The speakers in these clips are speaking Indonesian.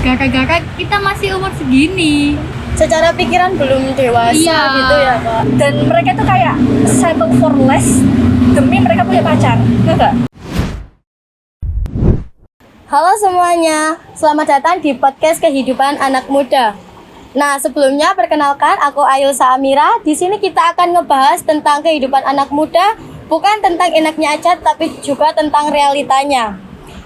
gara-gara kita masih umur segini. Secara pikiran belum dewasa gitu ya Kak. Dan mereka tuh kayak settle for less demi mereka punya pacar, enggak? Halo semuanya, selamat datang di podcast Kehidupan Anak Muda. Nah, sebelumnya perkenalkan aku Ayulsa Amira. Di sini kita akan ngebahas tentang kehidupan anak muda, bukan tentang enaknya aja, tapi juga tentang realitanya.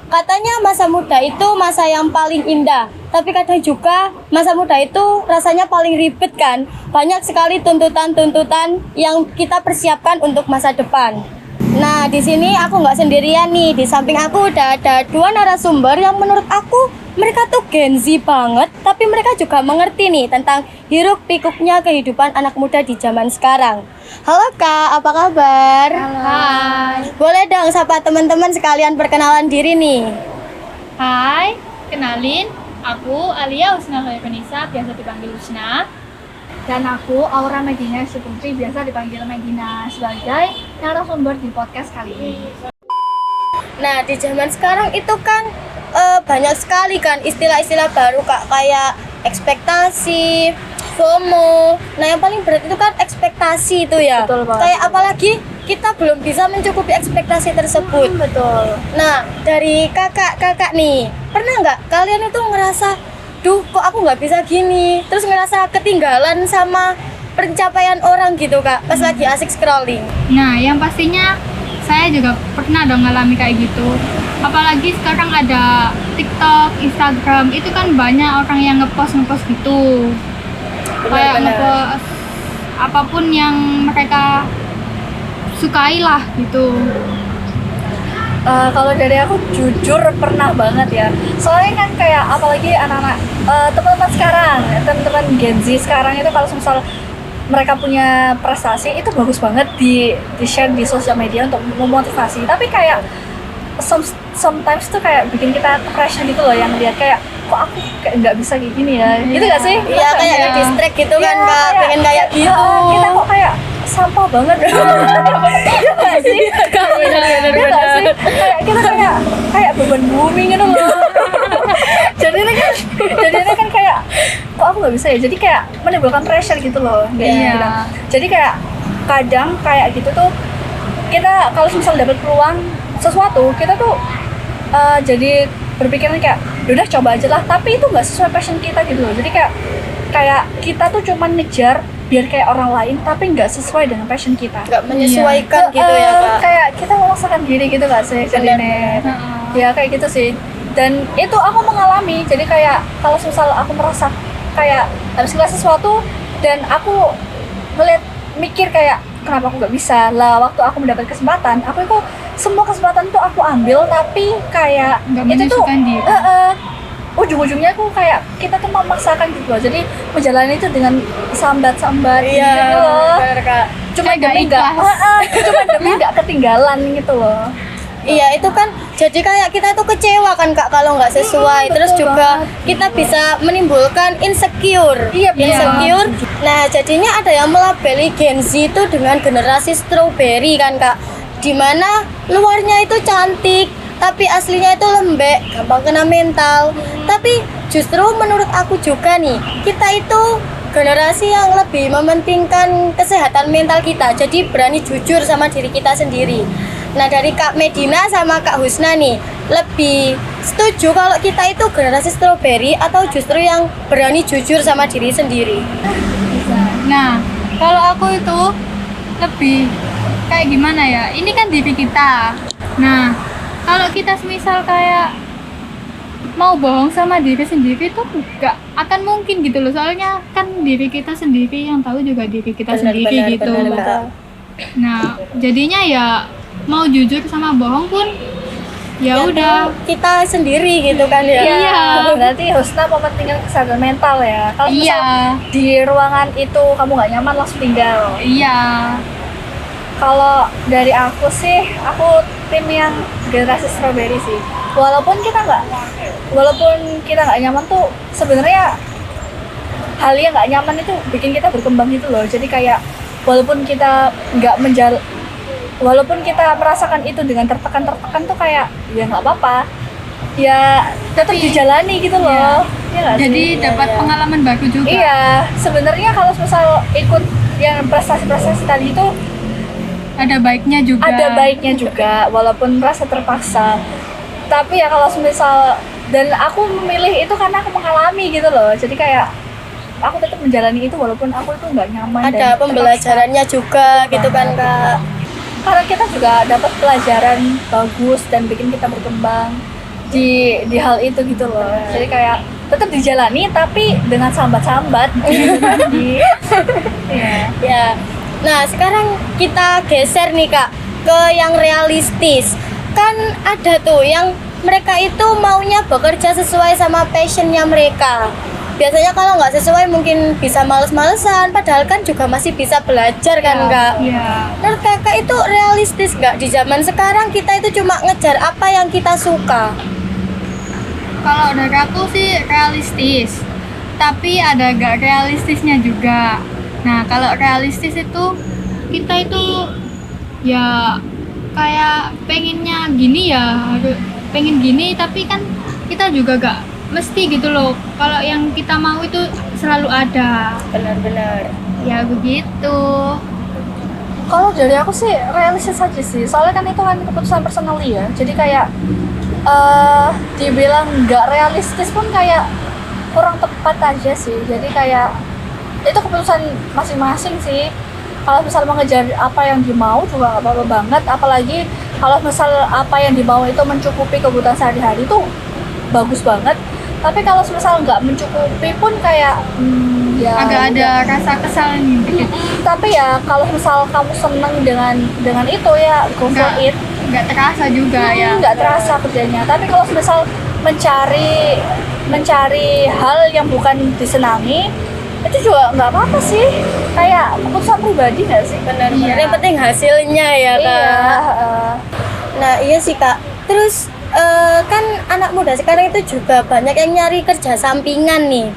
Katanya masa muda itu masa yang paling indah, tapi kadang juga masa muda itu rasanya paling ribet kan. Banyak sekali tuntutan-tuntutan yang kita persiapkan untuk masa depan. Nah, di sini aku nggak sendirian nih. Di samping aku udah ada dua narasumber yang menurut aku mereka tuh Gen Z banget, tapi mereka juga mengerti nih tentang hiruk pikuknya kehidupan anak muda di zaman sekarang. Halo Kak, apa kabar? Hai. Boleh dong sapa teman-teman sekalian perkenalan diri nih. Hai, kenalin, aku Alia Husna Khairunisa, biasa dipanggil Husna. Dan aku Aura Medina Syupungtri, biasa dipanggil Medina, sebagai narasumber di podcast kali ini. Nah, di zaman sekarang itu kan banyak sekali kan istilah-istilah baru Kak, kayak ekspektasi, FOMO. Nah, yang paling berat itu kan ekspektasi itu ya. Betul banget. Kayak apalagi kita belum bisa mencukupi ekspektasi tersebut. Betul. Nah, dari kakak nih, pernah nggak kalian itu ngerasa, duh kok aku nggak bisa gini, terus ngerasa ketinggalan sama pencapaian orang gitu Kak, pas lagi asik scrolling? Nah, yang pastinya saya juga pernah dong ngalami kayak gitu. Apalagi sekarang ada TikTok, Instagram, itu kan banyak orang yang ngepost gitu. Kayak ngepost apapun yang mereka sukai lah gitu. Kalau dari aku jujur pernah banget ya. Soalnya kan kayak apalagi anak-anak teman-teman sekarang, teman-teman Gen Z sekarang itu kalau misal mereka punya prestasi itu bagus banget di share di sosial media untuk memotivasi. Tapi kayak sometimes tuh kayak bikin kita depression gitu loh, yang lihat kayak kok aku kayak nggak bisa kayak gini ya. Gitu nggak sih? Iya, kayak nge-distract gitu kan Iya, Kak, pengen kayak gitu. Kita kok kayak sampah banget. Iya nggak sih? Bener-bener. Iya nggak sih? Kayak kita kayak beban bumi gitu loh. Jadinya kan kayak kok aku nggak bisa ya. Jadi kayak menimbulkan pressure gitu loh. Iya. Jadi kayak kadang kayak gitu tuh kita kalau misal dapat peluang sesuatu, kita tuh jadi berpikiran kayak udah coba aja lah, tapi itu nggak sesuai passion kita gitu loh. Jadi kayak kita tuh cuman ngejar biar kayak orang lain, tapi nggak sesuai dengan passion kita. Nggak menyesuaikan gitu ya Kak. Kayak kita memaksakan diri gitu nggak sih? Jadinya ya kayak gitu sih. Dan itu aku mengalami. Jadi kayak kalau misal aku merasa kayak harus ngeliat sesuatu dan aku mikir kayak kenapa aku nggak bisa lah, waktu aku mendapat kesempatan, aku itu semua kesempatan tuh aku ambil, tapi kayak Nggak itu tuh menyusukan diri. ujung-ujungnya aku kayak kita tuh memaksakan gitu loh. Jadi menjalani itu dengan sambat-sambat gitu Iya, loh. bener Kak. Cuma Kayak demi nggak nggak ketinggalan gitu loh. Iya, itu kan jadi kayak kita tuh kecewa kan Kak kalau nggak sesuai. Terus betul juga kita bisa menimbulkan insecure. Iya, benar. Insecure. Nah, jadinya ada yang melabeli Gen Z itu dengan generasi strawberry kan Kak. Dimana luarnya itu cantik, tapi aslinya itu lembek, gampang kena mental. Tapi justru menurut aku juga nih, kita itu generasi yang lebih mementingkan kesehatan mental kita. Jadi berani jujur sama diri kita sendiri. Nah, dari Kak Medina sama Kak Husna nih, lebih setuju kalau kita itu generasi strawberry atau justru yang berani jujur sama diri sendiri? Nah, kalau aku itu lebih kayak gimana ya? Ini kan diri kita. Nah, kalau kita semisal kayak mau bohong sama diri sendiri tuh nggak akan mungkin gitu loh. Soalnya kan diri kita sendiri yang tahu juga diri kita sendiri gitu. Kak. Nah, jadinya ya mau jujur sama bohong pun ya udah kita sendiri gitu kan ya. Iya. Berarti Husna mementingkan kesehatan mental ya. Kalau misal Iya. di ruangan itu kamu nggak nyaman, langsung tinggal. Iya. Kalau dari aku sih, aku tim yang generasi strawberry sih. Walaupun kita nggak nyaman tuh, sebenarnya hal yang nggak nyaman itu bikin kita berkembang gitu loh. Jadi kayak walaupun kita walaupun kita merasakan itu dengan tertekan tuh kayak ya nggak apa-apa, ya tetap dijalani gitu loh. Iya nggak sih? Jadi dapat iya. pengalaman baru juga. Iya, sebenarnya kalau misal ikut yang prestasi-prestasi tadi itu Ada baiknya juga. ada baiknya juga, walaupun merasa terpaksa. Tapi ya kalau misal, dan aku memilih itu karena aku mengalami gitu loh. Jadi kayak aku tetap menjalani itu walaupun aku itu nggak nyaman. dan Ada terpaksa. pembelajarannya juga gitu kan Kak. Karena kita juga dapat pelajaran bagus dan bikin kita berkembang di hal itu gitu loh. Jadi kayak tetap dijalani tapi dengan sambat-sambat gitu tadi. Iya. Ya. Nah, sekarang kita geser nih Kak ke yang realistis. Kan ada tuh yang mereka itu maunya bekerja sesuai sama passionnya mereka. Biasanya kalau nggak sesuai mungkin bisa males-malesan, padahal kan juga masih bisa belajar kan Kak. Iya. Menurut Kakak itu realistis nggak di zaman sekarang kita itu cuma ngejar apa yang kita suka? Kalau dari aku sih realistis, tapi ada gak realistisnya juga. Nah, kalau realistis itu kita itu ya kayak pengennya gini ya, pengen gini, tapi kan kita juga gak mesti gitu loh. Kalau yang kita mau itu selalu ada. Benar-benar. Ya begitu. Kalau dari aku sih realistis aja sih. Soalnya kan itu kan keputusan personal ya. Jadi kayak dibilang nggak realistis pun kayak kurang tepat aja sih. Jadi kayak itu keputusan masing-masing sih. Kalau misal mengejar apa yang dimau juga nggak apa-apa banget. Apalagi kalau misal apa yang dimau itu mencukupi kebutuhan sehari-hari itu bagus banget. Tapi kalau misal nggak mencukupi pun kayak ya Agak ada rasa kesal dikit. tapi ya kalau misal kamu seneng dengan itu ya go for it. Nggak terasa juga ya. Nggak terasa kerjanya. Tapi kalau misal mencari hal yang bukan disenangi itu juga nggak apa-apa sih, kayak keputusan pribadi nggak sih? Benar. Iya. Yang penting hasilnya ya Kak. Iya. Nah iya sih Kak. Terus kan anak muda sekarang itu juga banyak yang nyari kerja sampingan nih.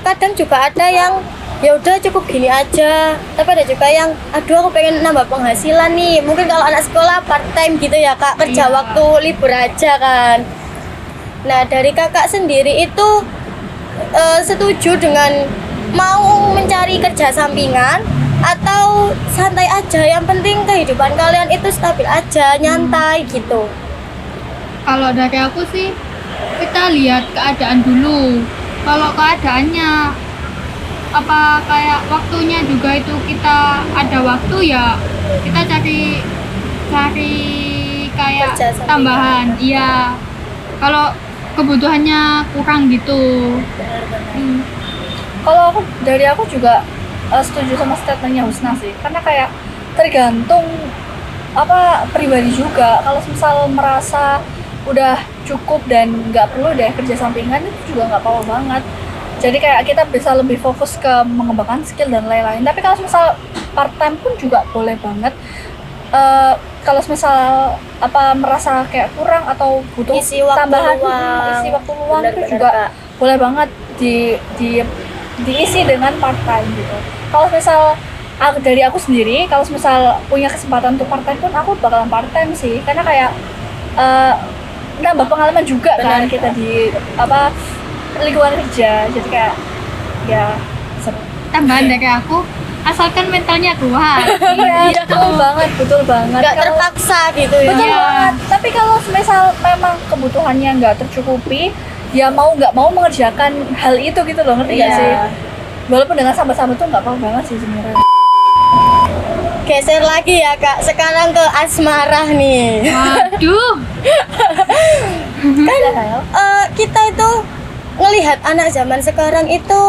Kadang juga ada yang ya udah cukup gini aja, tapi ada juga yang aduh aku pengen nambah penghasilan nih. Mungkin kalau anak sekolah part time gitu ya Kak, kerja Iya. waktu libur aja kan. Nah dari Kakak sendiri itu setuju dengan mau mencari kerja sampingan atau santai aja, yang penting kehidupan kalian itu stabil aja, nyantai gitu? Kalau dari aku sih kita lihat keadaan dulu. Kalau keadaannya apa kayak waktunya juga itu kita ada waktu ya kita cari kayak Kerja sampingan. tambahan. Iya. Kalau kebutuhannya kurang gitu. Kalau dari aku juga setuju sama statementnya Husna sih, karena kayak tergantung apa pribadi juga. Kalau misal merasa udah cukup dan nggak perlu deh kerja sampingan itu juga nggak apa-apa banget. Jadi kayak kita bisa lebih fokus ke mengembangkan skill dan lain-lain. Tapi kalau misal part time pun juga boleh banget. Kalau misal apa merasa kayak kurang atau butuh Isi waktu tambahan luang. isi waktu luang itu Benar-benar, juga Kak. boleh banget diisi dengan part time gitu. Kalau misal dari aku sendiri, kalau misal punya kesempatan untuk part time pun aku bakalan part time sih, karena kayak nambah pengalaman juga kan Benar, kita di apa lingkungan kerja. Jadi kayak ya seru. Tambahan dari aku, asalkan mentalnya kuat. Iya, betul banget. Nggak Kalau- terpaksa gitu ya? Betul Iya. banget. Tapi kalau misal memang kebutuhannya nggak tercukupi, ya mau nggak mau mengerjakan hal itu gitu loh, ngerti nggak Iya. sih? Walaupun dengan sama-sama tuh nggak apa-apa banget sih sebenarnya. Geser lagi ya Kak, sekarang ke asmara nih. Waduh. Kan kita itu ngelihat anak zaman sekarang itu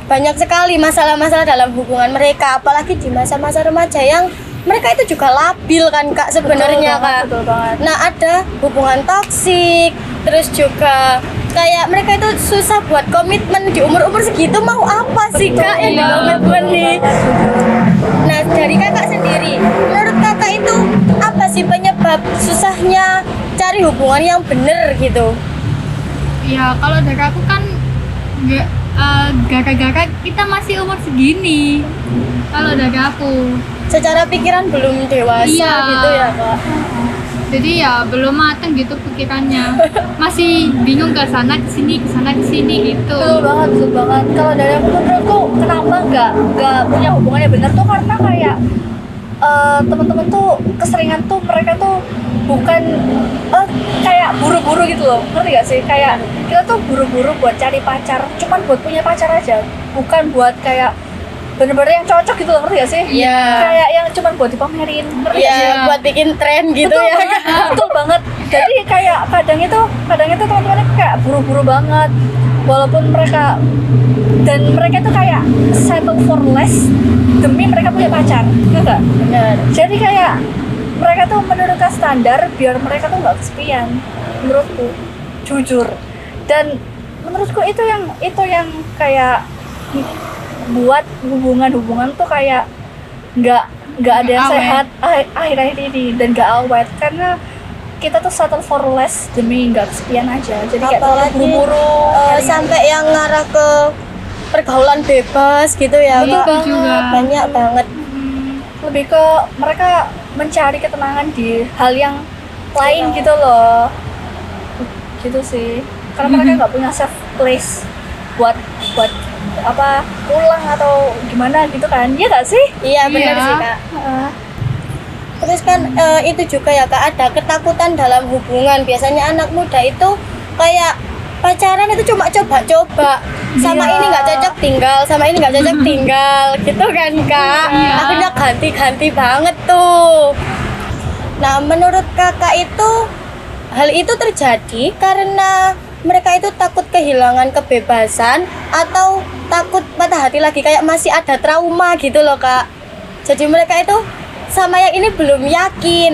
banyak sekali masalah-masalah dalam hubungan mereka, apalagi di masa-masa remaja yang mereka itu juga labil kan Kak sebenarnya Kak. Betul banget. Nah ada hubungan toksik, terus juga kayak mereka itu susah buat komitmen di umur-umur segitu. Mau apa sih Kak yang dikomitmen nih? Nah dari Kakak sendiri, menurut Kakak itu apa sih penyebab susahnya cari hubungan yang bener gitu? Ya kalau dari aku kan nggak gara-gara kita masih umur segini. Kalau dari aku, Secara pikiran belum dewasa Iya. gitu ya Kak. jadi ya belum mateng gitu pikirannya, masih bingung ke sana ke sini gitu. Betul banget. Kalau dari aku menurutku kenapa nggak punya hubungannya benar tuh karena kayak teman-teman tuh keseringan tuh mereka tuh bukan kayak buru-buru gitu loh, ngerti gak sih? Kayak kita tuh buru-buru buat cari pacar, cuman buat punya pacar aja, bukan buat kayak bener-bener yang cocok gitu loh, ngerti gak sih? Iya. Kayak yang cuman buat dipamerin, ngerti gak sih? Iya, buat bikin tren gitu Betul ya. banget, betul banget. Jadi kayak kadang itu teman-teman kayak buru-buru banget, walaupun mereka tuh kayak settle for less demi mereka punya pacar, enggak? Benar. Jadi kayak mereka tuh menurunkan standar biar mereka tuh nggak kesepian, menurutku, jujur. Dan menurutku itu yang kayak buat hubungan tuh kayak nggak ada yang Awet. sehat akhir-akhir ini dan nggak awet karena kita tuh settle for less demi nggak kesepian aja. Jadi kayak Apalagi buru-buru sampai yang ngarah ke pergaulan bebas gitu ya. Betul Kak. banget. juga. Banyak banget. Lebih ke mereka mencari ketenangan di hal yang lain gitu loh, gitu sih. Karena mereka nggak punya safe place buat apa pulang atau gimana gitu kan, iya nggak sih? Iya, benar Iya. sih, Kak. Terus kan itu juga ya Kak, ada ketakutan dalam hubungan. Biasanya anak muda itu kayak pacaran itu cuma coba-coba. Sama Iya. ini nggak cocok tinggal, sama ini nggak cocok tinggal, gitu kan Kak. Iya. Akhirnya ganti-ganti banget tuh. Nah, menurut Kakak itu hal itu terjadi karena mereka itu takut kehilangan kebebasan atau takut patah hati lagi, kayak masih ada trauma gitu loh Kak. Jadi mereka itu sama yang ini belum yakin,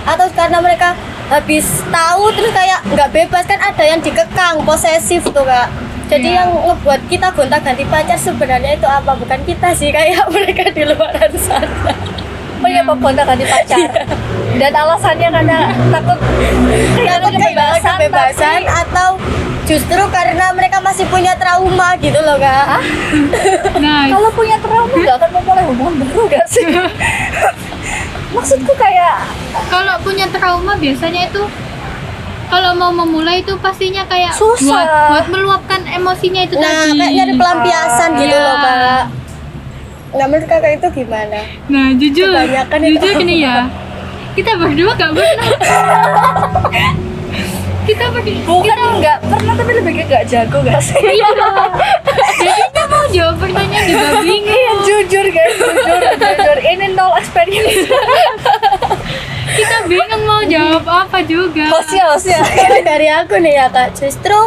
atau karena mereka habis tahu terus kayak nggak bebas, kan ada yang dikekang, posesif tuh Kak. Jadi Iya. yang ngebuat kita gonta-ganti pacar sebenarnya itu apa? Bukan kita sih, kayak mereka di luar sana. Menyebabkan ganti pacar dan alasannya karena takut Takut kehilangan kebebasan atau justru karena mereka masih punya trauma gitu loh Kak. Nah, Kalau punya trauma nggak akan memulai hubungan baru gak sih? Maksudku kayak kalau punya trauma biasanya itu kalau mau memulai itu pastinya kayak Susah. buat meluapkan emosinya itu Nah, tadi. kayak nyari pelampiasan gitu Iya. loh Kak. Nah, menurut Kakak itu gimana? Nah, jujur Kebanyakan itu gini ya, kita berdua gak pernah bukan nggak pernah tapi lebih kayak nggak jago gak sih? iya jadinya mau jawab pertanyaan juga bingung. Iya jujur guys, jujur ini nol experience. Kita bingung mau jawab apa juga. Hostnya. Kalau dari aku nih ya Kak, justru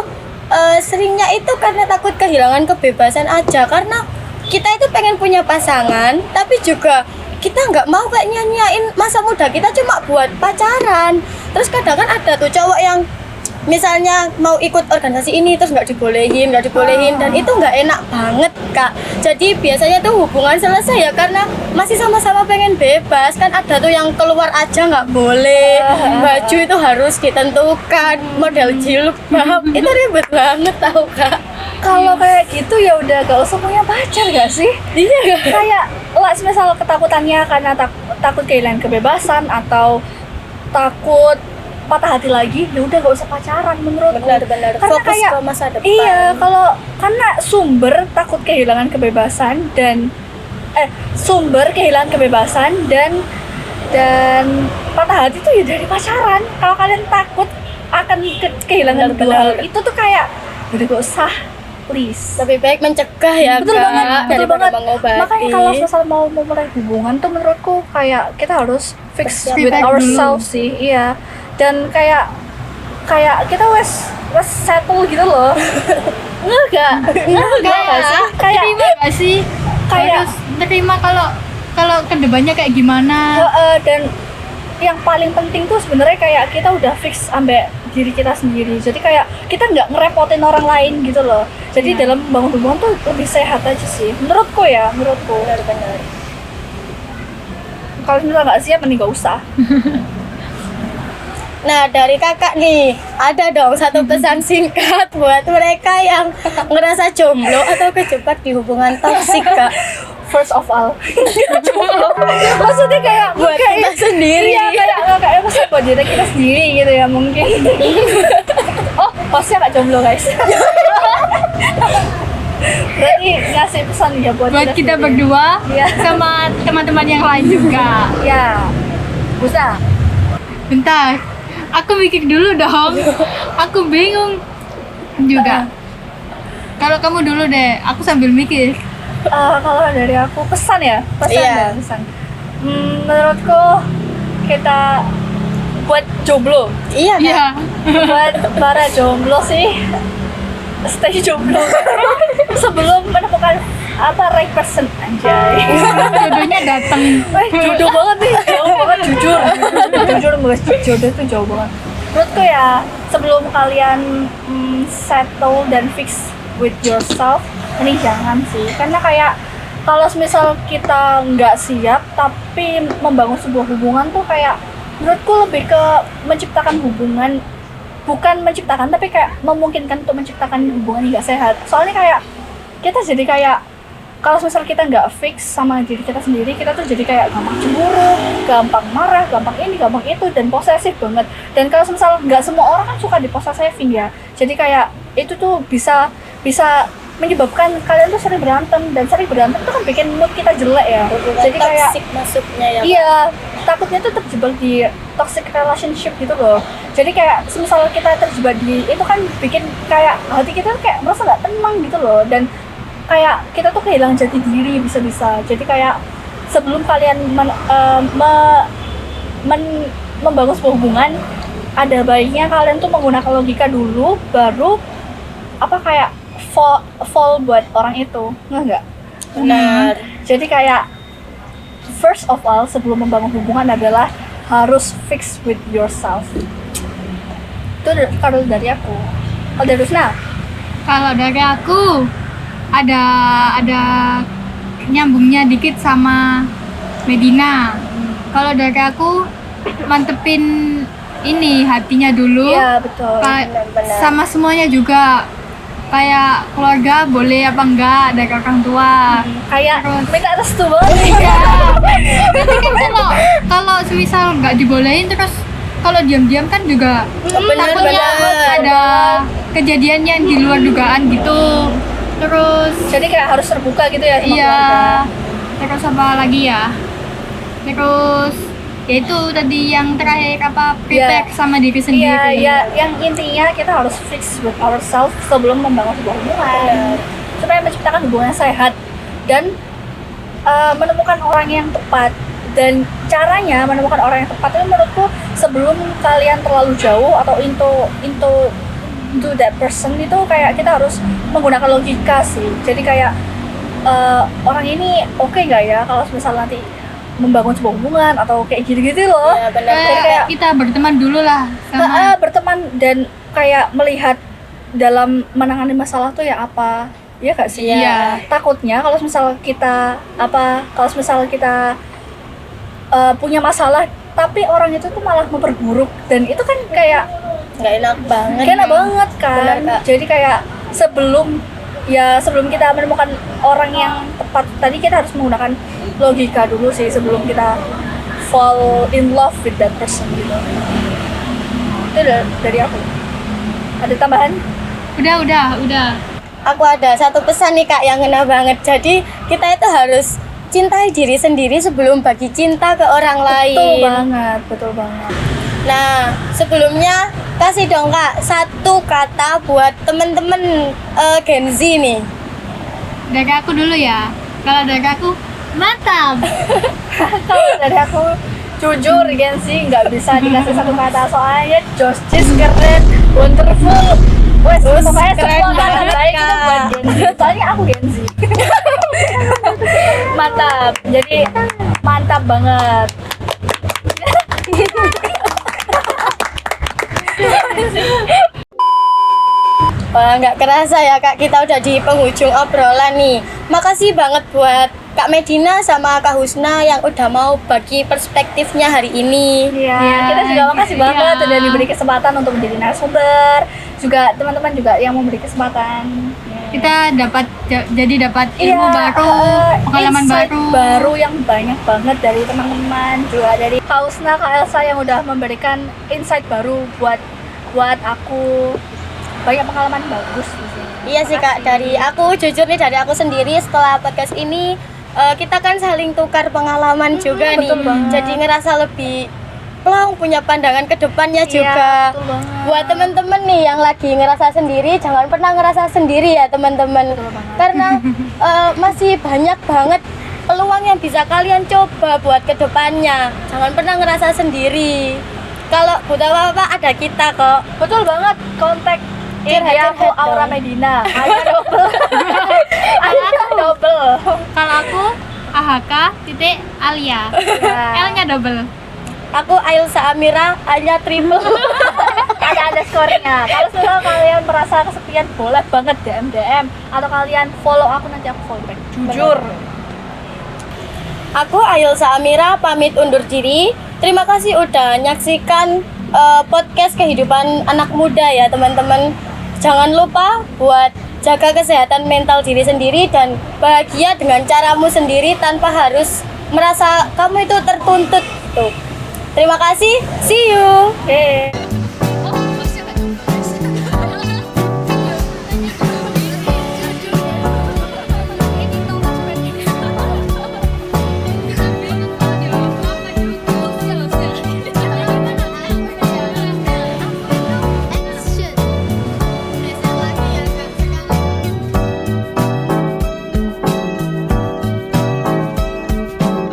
seringnya itu karena takut kehilangan kebebasan aja. Karena kita itu pengen punya pasangan, tapi juga kita nggak mau kayak nyanyain masa muda kita cuma buat pacaran. Terus kadang kan ada tuh cowok yang misalnya mau ikut organisasi ini terus nggak dibolehin, dan itu nggak enak banget Kak. Jadi biasanya tuh hubungan selesai ya karena masih sama-sama pengen bebas. Kan ada tuh yang keluar aja nggak boleh, baju itu harus ditentukan, model jilbab, itu ribet banget tau Kak. Kalau kayak gitu ya udah gak usah punya pacar gak sih? Iya Kak. Kayak lah misal ketakutannya karena takut kehilangan kebebasan atau takut patah hati lagi, ya udah gak usah pacaran menurutku. Benar-benar Karena fokus kayak ke masa depan. iya, karena sumber takut kehilangan kebebasan dan sumber kehilangan kebebasan dan patah hati itu ya dari pacaran. Kalau kalian takut akan kehilangan dua hal Benar-benar. itu tuh kayak udah gak usah, please. Lebih baik mencegah ya Betul Kak, banget, betul daripada banget. mengobati. Makanya kalau misal mau memulai hubungan tuh menurutku kayak kita harus fix Persiapan with dulu. ourselves sih, iya. Dan kayak kita wes settle gitu loh. Enggak gak sih? Kayak terima gak sih? kayak- Harus terima kalau kedepannya kayak gimana. dan yang paling penting tuh sebenarnya kayak kita udah fix sampai diri kita sendiri. Jadi kayak kita nggak ngerepotin orang lain gitu loh. Jadi dalam membangun hubungan tuh lebih sehat aja sih. Menurutku. Benar-benar. Kalau misalnya nggak siap, mending nggak usah. Nah, dari Kakak nih, ada dong satu pesan singkat buat mereka yang ngerasa jomblo atau kejebak di hubungan toksik Kak. First of all, maksudnya kayak Buat kita sendiri. Iya, kayak masa buat diri kita sendiri gitu ya mungkin. Oh, hostnya Kak Jomblo guys. Berarti ngasih pesan ya buat kita sendiri. berdua Iya. sama teman-teman yang lain juga. Ya, bisa. Bentar, aku mikir dulu dong. Aku bingung juga. Kalau kamu dulu deh, aku sambil mikir. Kalau dari aku pesan ya, Iya. pesan. Menurutku kita buat jomblo, Iya kan? Iya. buat para jomblo sih stay jomblo sebelum menemukan right person anjay. Jodohnya datang. Jodoh banget nih, jauh banget jujur guys, jodoh tuh jauh banget. Menurutku ya sebelum kalian settle dan fix with yourself, ini jangan sih, karena kayak kalau misal kita nggak siap tapi membangun sebuah hubungan tuh kayak menurutku lebih ke menciptakan hubungan, bukan menciptakan tapi kayak memungkinkan untuk menciptakan hubungan yang nggak sehat. Soalnya kayak kita jadi kayak kalau misal kita nggak fix sama diri kita sendiri, kita tuh jadi kayak gampang cemburu, gampang marah, gampang ini, gampang itu, dan posesif banget. Dan kalau misal nggak semua orang kan suka diposesifin ya, jadi kayak itu tuh bisa menyebabkan kalian tuh sering berantem, dan sering berantem tuh kan bikin mood kita jelek ya. Jadi kayak toxic masuknya ya. iya, takutnya tuh terjebak di toxic relationship gitu loh. Jadi kayak semisal kita terjebak di itu kan bikin kayak hati kita tuh kayak merasa nggak tenang gitu loh, dan kayak kita tuh kehilangan jati diri bisa-bisa. Jadi kayak sebelum kalian membangun sebuah hubungan, ada baiknya kalian tuh menggunakan logika dulu, baru kayak fall buat orang itu, nggak? Benar. Jadi kayak first of all sebelum membangun hubungan adalah harus fix with yourself. Itu kalau dari aku. Kalau dari Rusna? Kalau dari aku ada nyambungnya dikit sama Medina. Kalau dari aku mantepin ini hatinya dulu. Iya betul. Benar-benar. Sama semuanya juga. Kayak keluarga boleh apa enggak dari orang tua. Kayak Terus. minta restu banget. Iya. Nanti kan kalau semisal nggak dibolehin terus kalau diam-diam kan juga takutnya benar. ada kejadian yang di luar dugaan gitu. Terus Jadi kayak harus terbuka gitu ya sama iya. keluarga. Terus apa lagi ya? Terus ya itu tadi yang terakhir prepare sama diri sendiri. Iya, yang intinya kita harus fix with ourselves sebelum membangun sebuah hubungan. Supaya menciptakan hubungan yang sehat dan menemukan orang yang tepat. Dan caranya menemukan orang yang tepat itu menurutku sebelum kalian terlalu jauh atau into that person itu kayak kita harus menggunakan logika sih. Jadi kayak orang ini oke nggak ya kalau misal nanti membangun sebuah hubungan atau kayak gitu-gitu loh. Iya, benar. Jadi kayak Kita berteman dulu lah sama berteman dan kayak melihat dalam menangani masalah tuh ya apa, ya gak sih? Iya. Takutnya kalau misal kita punya masalah tapi orang itu tuh malah memperburuk, dan itu kan kayak Nggak enak banget. gak enak banget kan. Benar, Kak. Jadi kayak sebelum kita menemukan orang yang tepat tadi, kita harus menggunakan logika dulu sih sebelum kita fall in love with that person gitu. Itu dari aku. Ada tambahan? udah. Aku ada satu pesan nih Kak yang ngena banget. Jadi kita itu harus cintai diri sendiri sebelum bagi cinta ke orang lain. Betul banget. Nah, sebelumnya kasih dong Kak satu kata buat temen-temen Gen Z nih. Dari aku dulu ya. Kalau dari aku mantap. Kalau dari aku jujur Genzi nggak bisa dikasih satu kata, soalnya Jostis keren, wonderful. Wes, pokoknya keren semua kata banget, baik itu Kak. buat Genzi. Soalnya aku Genzi. Mantap. Jadi mantap banget. Wah, nggak kerasa ya Kak, kita udah di penghujung obrolan nih. Makasih banget buat Kak Medina sama Kak Husna yang udah mau bagi perspektifnya hari ini. Iya, Iya, kita juga makasih iya. banget udah diberi kesempatan untuk menjadi narasumber. Juga teman-teman juga yang memberi kesempatan. kita jadi dapat ilmu baru, pengalaman insight baru. baru yang banyak banget dari teman-teman, juga dari Kak Usna, Kak Elsa yang udah memberikan insight baru buat aku. Banyak pengalaman bagus di sini. Iya sih Kak, dari aku jujur nih, dari aku sendiri setelah podcast ini kita kan saling tukar pengalaman juga nih. betul banget. Jadi ngerasa lebih plong, punya pandangan ke depannya juga. Betul banget. Buat temen-temen nih yang lagi ngerasa sendiri, jangan pernah ngerasa sendiri ya teman-teman. Betul banget. Karena masih banyak banget peluang yang bisa kalian coba buat ke depannya. Jangan pernah ngerasa sendiri. Kalau butuh apa-apa ada kita kok. Betul banget, kontak Curhat-curhat aku Aura dong. Medina. Hanya double. Hanya double. Kalau aku AHK titik Alia, L-nya double. Aku Ailsa Amira, hanya triple. Ada skornya. Kalau misalnya kalian merasa kesepian, boleh banget DM atau kalian follow aku, nanti aku follow back. Jujur. Aku Ailsa Amira pamit undur diri. Terima kasih udah nyaksikan podcast kehidupan anak muda ya teman-teman. Jangan lupa buat jaga kesehatan mental diri sendiri dan bahagia dengan caramu sendiri tanpa harus merasa kamu itu tertuntut tuh. Terima kasih, see you. Oke.